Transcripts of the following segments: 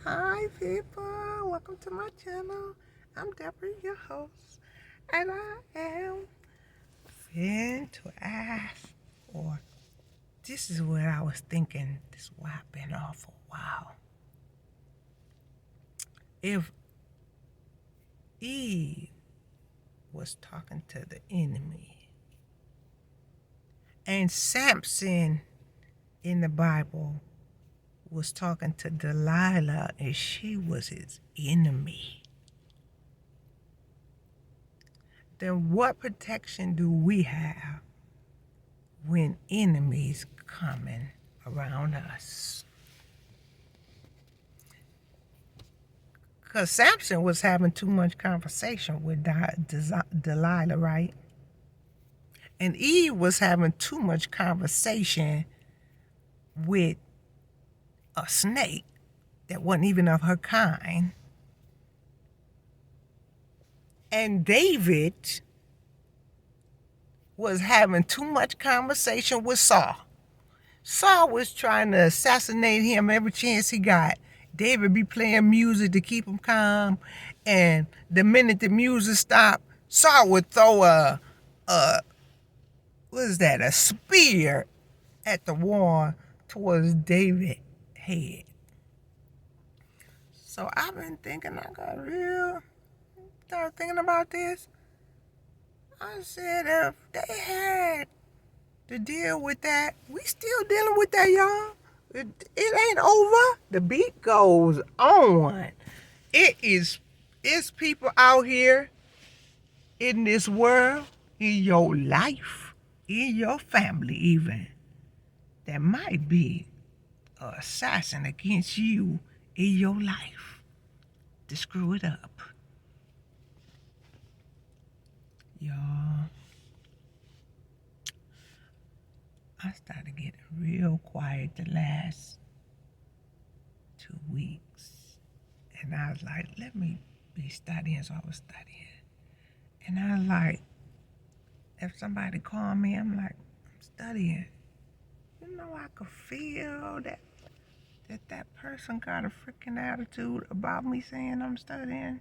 Hi people, welcome to my channel. I'm Deborah, your host, and I am fin to ask, or this is what I was thinking. This is why I've been off for a while. If Eve was talking to the enemy, and Samson in the Bible was talking to Delilah, and she was his enemy, then what protection do we have when enemies coming around us? Because Samson was having too much conversation with Delilah, right? And Eve was having too much conversation with a snake that wasn't even of her kind. And David was having too much conversation with Saul. Saul was trying to assassinate him every chance he got. David be playing music to keep him calm, and the minute the music stopped, Saul would throw a spear at the wall towards David's head. So I've been thinking, started thinking about this. I said, if they had to deal with that, we still dealing with that, y'all. It ain't over. The beat goes on. It's people out here in this world, in your life, in your family even, that might be an assassin against you in your life to screw it up. Y'all, I started getting real quiet the last 2 weeks. And I was like, let me be studying. So I was studying. And I was like, if somebody called me, I'm like, I'm studying. You know, I could feel that person got a freaking attitude about me saying I'm studying.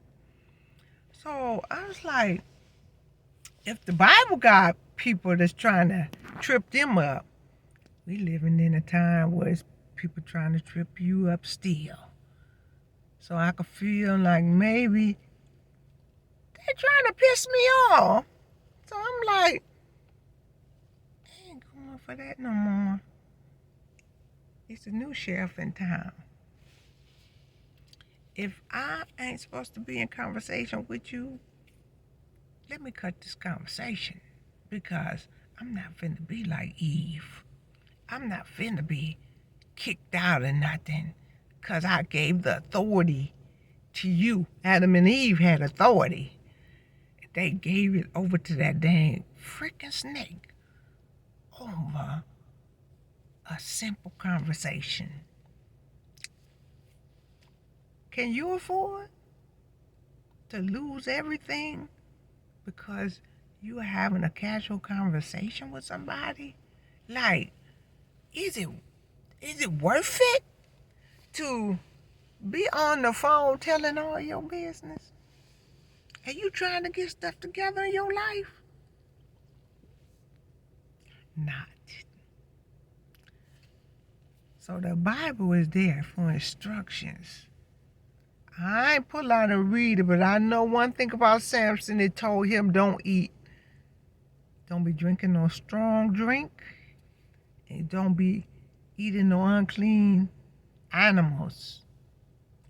So I was like, if the Bible got people that's trying to trip them up, we living in a time where it's people trying to trip you up still. So I could feel like maybe they're trying to piss me off. So I'm like, I ain't going for that no more. It's a new sheriff in town. If I ain't supposed to be in conversation with you, let me cut this conversation, because I'm not finna be like Eve. I'm not finna be kicked out or nothing, because I gave the authority to you. Adam and Eve had authority. They gave it over to that dang freaking snake over a simple conversation. Can you afford to lose everything because you are having a casual conversation with somebody? Like, is it worth it to be on the phone telling all your business? Are you trying to get stuff together in your life? Not. So the Bible is there for instructions. I ain't pull out and read it, but I know one thing about Samson. It told him don't be drinking no strong drink, and don't be eating no unclean animals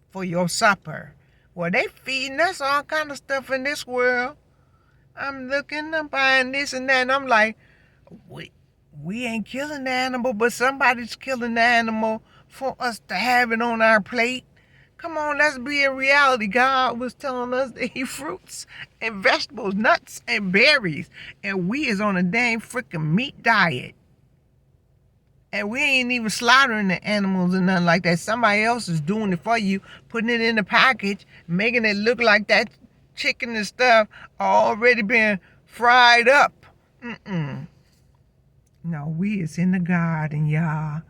for your supper. Well, they feeding us all kind of stuff in this world. I'm looking, I'm buying this and that, and I'm like, we ain't killing the animal, but somebody's killing the animal for us to have it on our plate. Come on, let's be in reality. God was telling us to eat fruits and vegetables, nuts and berries, and we is on a dang freaking meat diet. And we ain't even slaughtering the animals or nothing like that. Somebody else is doing it for you, putting it in the package, making it look like that chicken and stuff already been fried up. No, we is in the garden, y'all,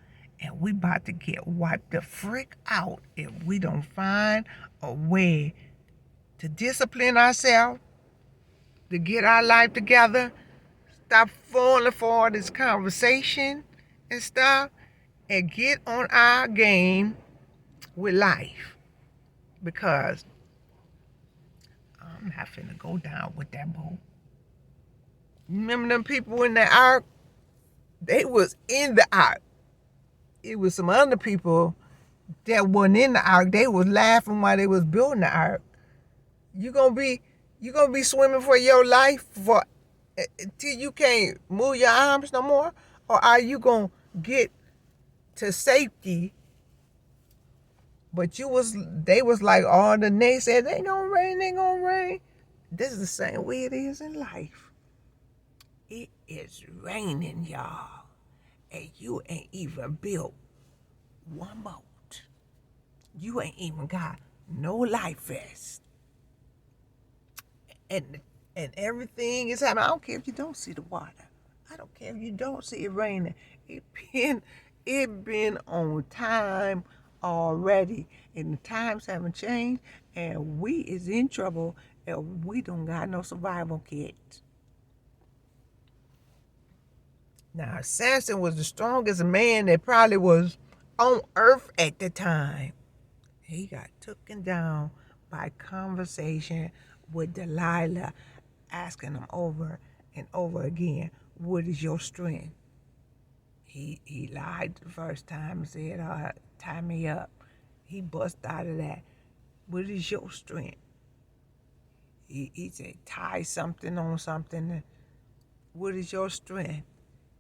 And we about to get wiped the frick out if we don't find a way to discipline ourselves, to get our life together, stop falling for all this conversation and stuff, and get on our game with life. Because I'm not finna go down with that boat. Remember them people in the ark? They was in the ark. It was some other people that wasn't in the ark. They was laughing while they was building the ark. You gonna be swimming for your life for till you can't move your arms no more, or are you gonna get to safety? But they was like all the naysayers. They gonna rain, they gonna rain. This is the same way it is in life. It is raining, y'all, and you ain't even built one boat. You ain't even got no life vest. And everything is happening. I don't care if you don't see the water. I don't care if you don't see it raining. It been on time already, and the times haven't changed, and we is in trouble, and we don't got no survival kit. Now, Samson was the strongest man that probably was on earth at the time. He got taken down by conversation with Delilah, asking him over and over again, what is your strength? He lied the first time and said, tie me up. He bust out of that. What is your strength? He said, tie something on something. What is your strength?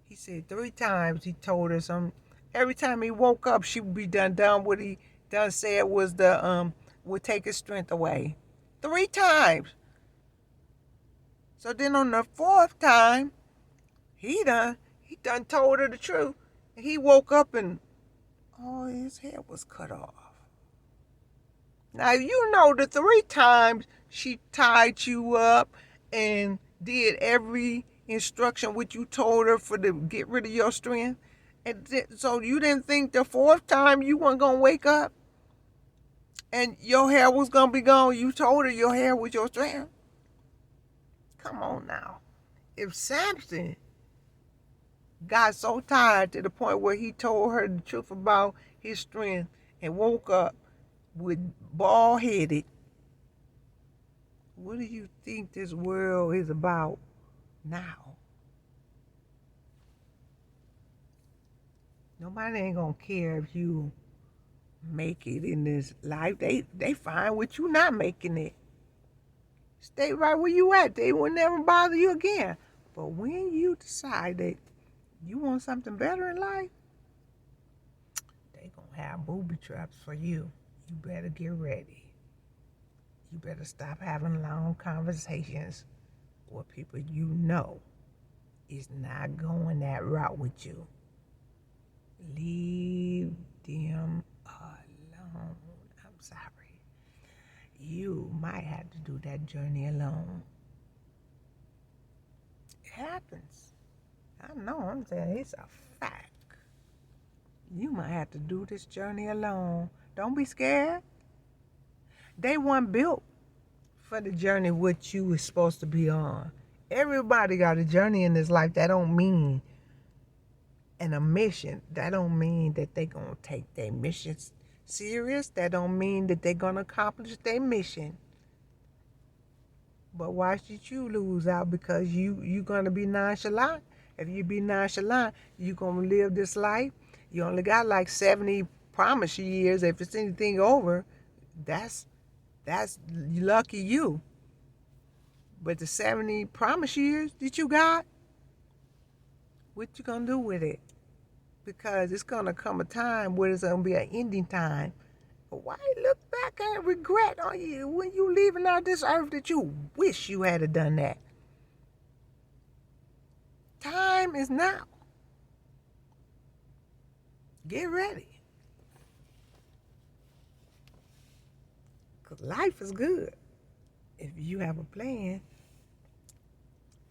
He said 3 times he told her something. Every time he woke up, she would be done what he done said was would take his strength away. 3 times. So then on the 4th time, he done told her the truth. And he woke up and all his hair was cut off. Now you know the 3 times she tied you up and did every instruction which you told her for to get rid of your strength. And so you didn't think the 4th time you weren't gonna wake up and your hair was gonna be gone. You told her your hair was your strength. Come on now. If Samson got so tired to the point where he told her the truth about his strength and woke up with bald headed, what do you think this world is about now? Nobody ain't gonna care if you make it in this life. They fine with you not making it. Stay right where you at. They will never bother you again. But when you decide that you want something better in life, they gonna have booby traps for you. You better get ready. You better stop having long conversations with people you know is not going that route with you. Leave them alone. I'm sorry. You might have to do that journey alone. It happens. I know, I'm saying it's a fact. You might have to do this journey alone. Don't be scared. They weren't built for the journey what you was supposed to be on. Everybody got a journey in this life. That don't mean, and a mission, that don't mean that they gonna take their mission serious. That don't mean that they gonna accomplish their mission. But why should you lose out because you gonna be nonchalant? If you be nonchalant, you gonna live this life. You only got like 70 promise years. If it's anything over, that's lucky you. But the 70 promise years that you got, what you gonna do with it? Because it's gonna come a time where it's gonna be an ending time. But why look back and regret on you when you leaving out this earth that you wish you had done that? Time is now. Get ready. Because life is good if you have a plan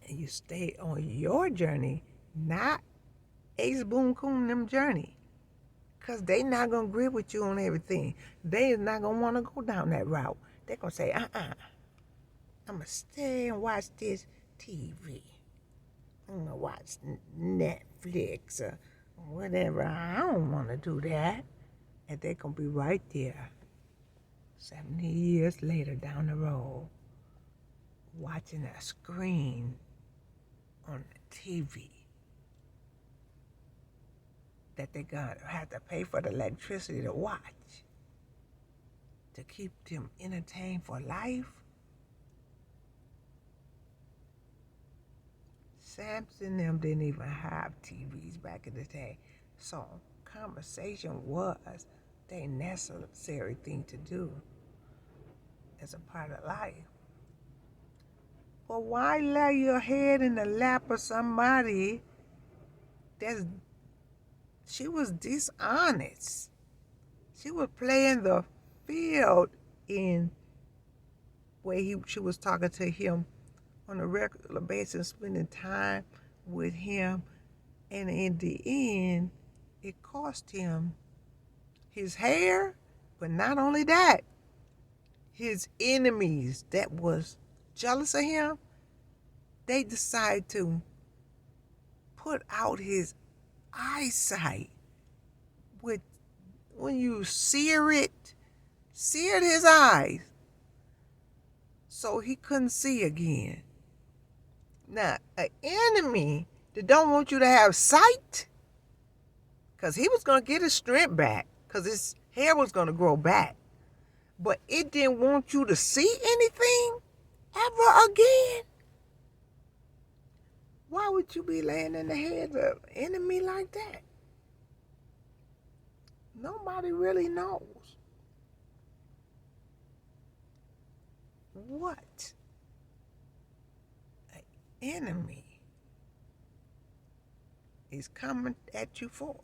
and you stay on your journey, not Ace Boon Coon them journey. because they not going to agree with you on everything. They is not going to want to go down that route. They're going to say, I'm going to stay and watch this TV. I'm going to watch Netflix or whatever. I don't want to do that. And they're going to be right there 70 years later down the road watching a screen on the TV that they're going to have to pay for the electricity to watch to keep them entertained for life. Samson and them didn't even have TVs back in the day. So conversation was the necessary thing to do as a part of life. But why lay your head in the lap of somebody she was dishonest. She was playing the field in where she was talking to him on a regular basis, spending time with him. And in the end, it cost him his hair, but not only that, his enemies that was jealous of him, they decided to put out his eyesight with, when you seared his eyes so he couldn't see again. Now, an enemy that don't want you to have sight, because he was going to get his strength back, because his hair was going to grow back, but it didn't want you to see anything ever again. Why would you be laying in the head of an enemy like that? Nobody really knows what an enemy is coming at you for.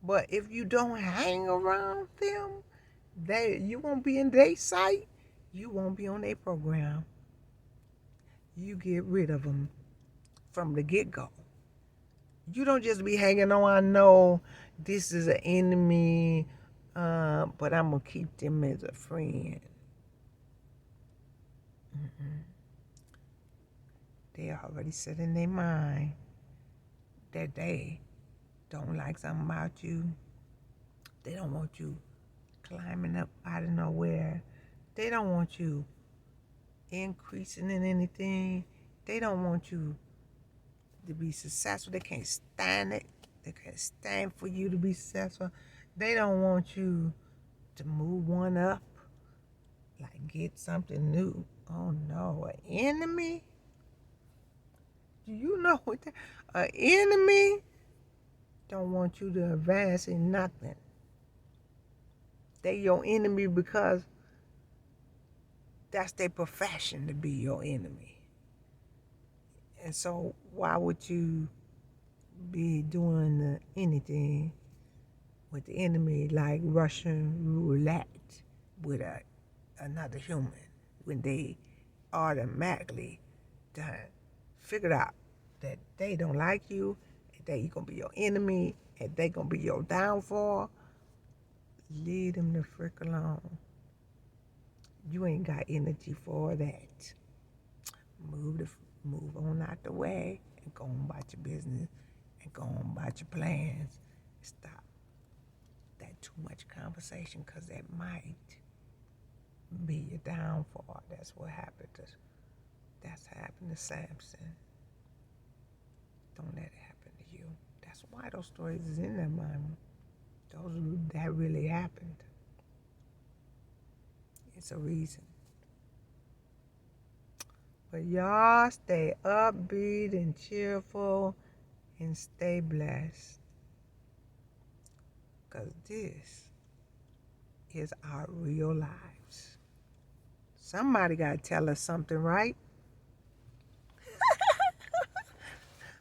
But if you don't hang around them, you won't be in their sight, you won't be on their program. You get rid of them from the get-go. You don't just be hanging on, I know this is an enemy, but I'm going to keep them as a friend. They already set in their mind that they don't like something about you. They don't want you climbing up out of nowhere. They don't want you increasing in anything. They don't want you to be successful. They can't stand it. They can't stand for you to be successful. They don't want you to move one up, like get something new. Oh no, an enemy? Do you know what an enemy don't want you to advance in nothing? They your enemy because that's their profession, to be your enemy. And so why would you be doing anything with the enemy like Russian roulette with another human when they automatically done figured out that they don't like you, and that you're going to be your enemy, and they going to be your downfall? Leave them the frick alone. You ain't got energy for that. Move on out the way and go on about your business and go on about your plans. Stop that too much conversation, because that might be your downfall. That's what happened to Samson. Don't let it happen to you. That's why those stories is in there, Mama. That really happened. It's a reason. But y'all stay upbeat and cheerful and stay blessed. Because this is our real lives. Somebody got to tell us something, right?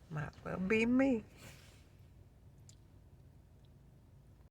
Might as well be me.